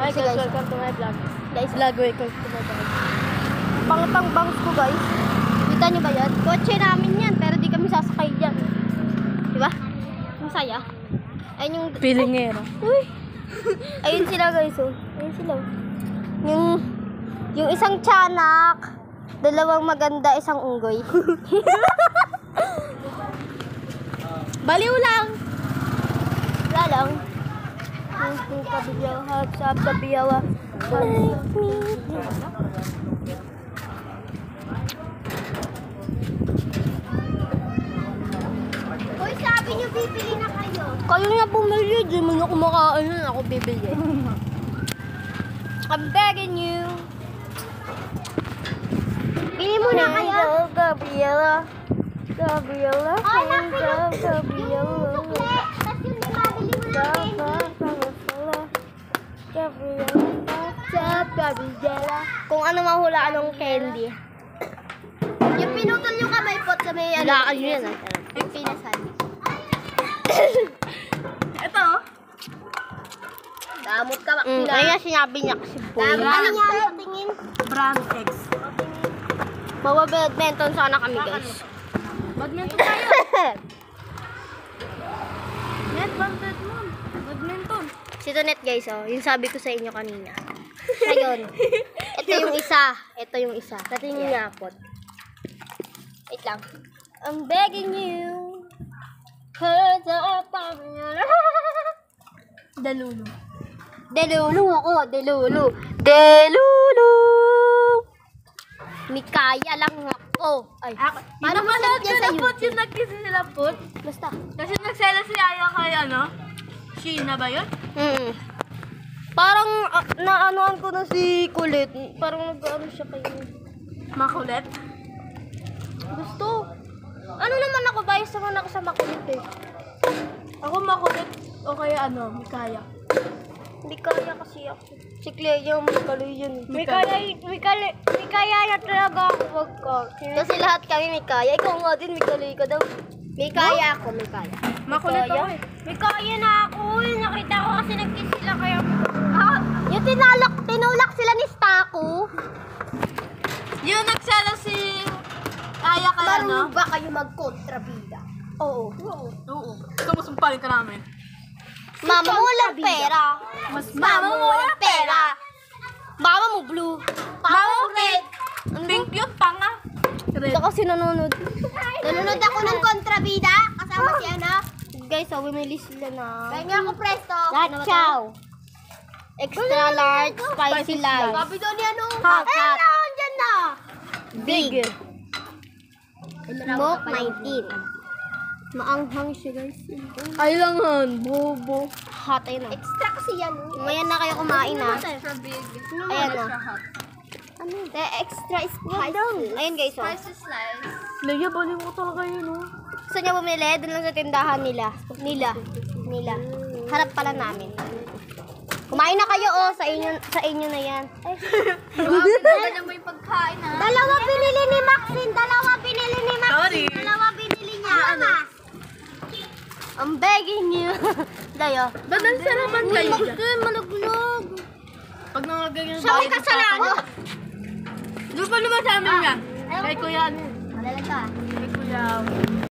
Hi guys, welcome to my vlog. Guys, vlog, welcome to my vlog. Pang bangs ko guys. Kita nyo ba yan? Kotse namin yan, pero di kami sasakay dyan. Diba? Masaya. Ayun yung... Pilingero. Uy! Ayun sila guys, oh. Ayun sila. Yung isang tiyanak, dalawang maganda, isang unggoy. Baliw lang. Wala lang. Yung kabiyawa, sa kabiyawa. Hoy, sabi niyo bibili na kayo. Kayo nga bumili, di mo na kumakain na ako bibili. I'm begging you. Bili mo na kayo. Gabriela. Gabriela. Oh, Gabriela. Yung sukle. Tapos yung lima, bili mo na Gabriela. Kung ano mahulaan ng candy. yung pinutol yung kamay pot sa may ano. Hulaan nyo yan. Yung pinasan. Ito. Damot ka ba? Kaya sinabi niya kasi boy. Damot niya tingin. Brown eggs. Mawa-badminton sana kami guys. Badminton tayo. Net, badminton. Si Tonet guys, oh. Yung sabi ko sa inyo kanina. Ngayon, ito yung isa. Ito yung isa. Patingin niya po. Wait lang. I'm begging you. Cause Delulu. Delulu ako. Delulu. Delulu. Mikaya lang ako. Ay. Paano masalit niya sa YouTube? Yung nag-kiss sila put? Basta. Kasi nagsela si Aya kay ano? Sheena ba yun? Parang naanoan ko na si Kulit. Parang nag-ano siya kayo. Makulit? Gusto. Ano naman ako? Bias naman ako sa makulit eh. Ako makulit o kaya ano? Mikaya. Hindi kaya kasi ako. Si Clea, may kaloy yun. May kaya na talaga ako. Wag ka. Kasi lahat kami may kaya. Ikaw nga din, may kaloy ka daw. May kaya ako, may kaya. Makulit ako eh. May kaya na ako. Nakita ko kasi nag-kiss sila kaya... Yung tinulak sila ni Staku. Yung nagsela si Aya kay ano? Marunong ba kayo mag-kontrabida? Oo. Oo. Sumusumpalin ka namin. Mama mo walang pera. Mama mo walang pera. Mama mo blue. Mama mo red. Pink yun, tanga. Ito kasi nanonood. Nanonood ako ng kontrabida. Kasama si ano? Guys, bumili sila na. Kaya ako presto. Chow. Extra large, spicy light. Sabi daw ni ano? Hot, Ayun hot. na, dyan na. Big. Smoke 19. Maanghang siya guys. Ay langan, bobo. Hot ayun na. Extra kasi yan. Mayan na kayo kumain na. Extra big. Ayan na. Ano? The extra spicy. Ayun guys, oh. slice. Leia, balik mo talaga yun, oh. Gusto niya bumili? Doon lang sa tindahan nila. Nila. Harap pala namin. Kumain na kayo, oh. Sa inyo na yan. Alam mo yung pagkain ha? Dalawa binili ni Maxine. Sorry. Dalawa binili niya. I'm begging you. Dayo. Ba't ang sarapan kayo dyan? Malugnog. Pag nangaganyan Siya may kasalanan. Doon pa naman sa amin yan. Kay Kuya ano? Malalag ka. Kay Kuya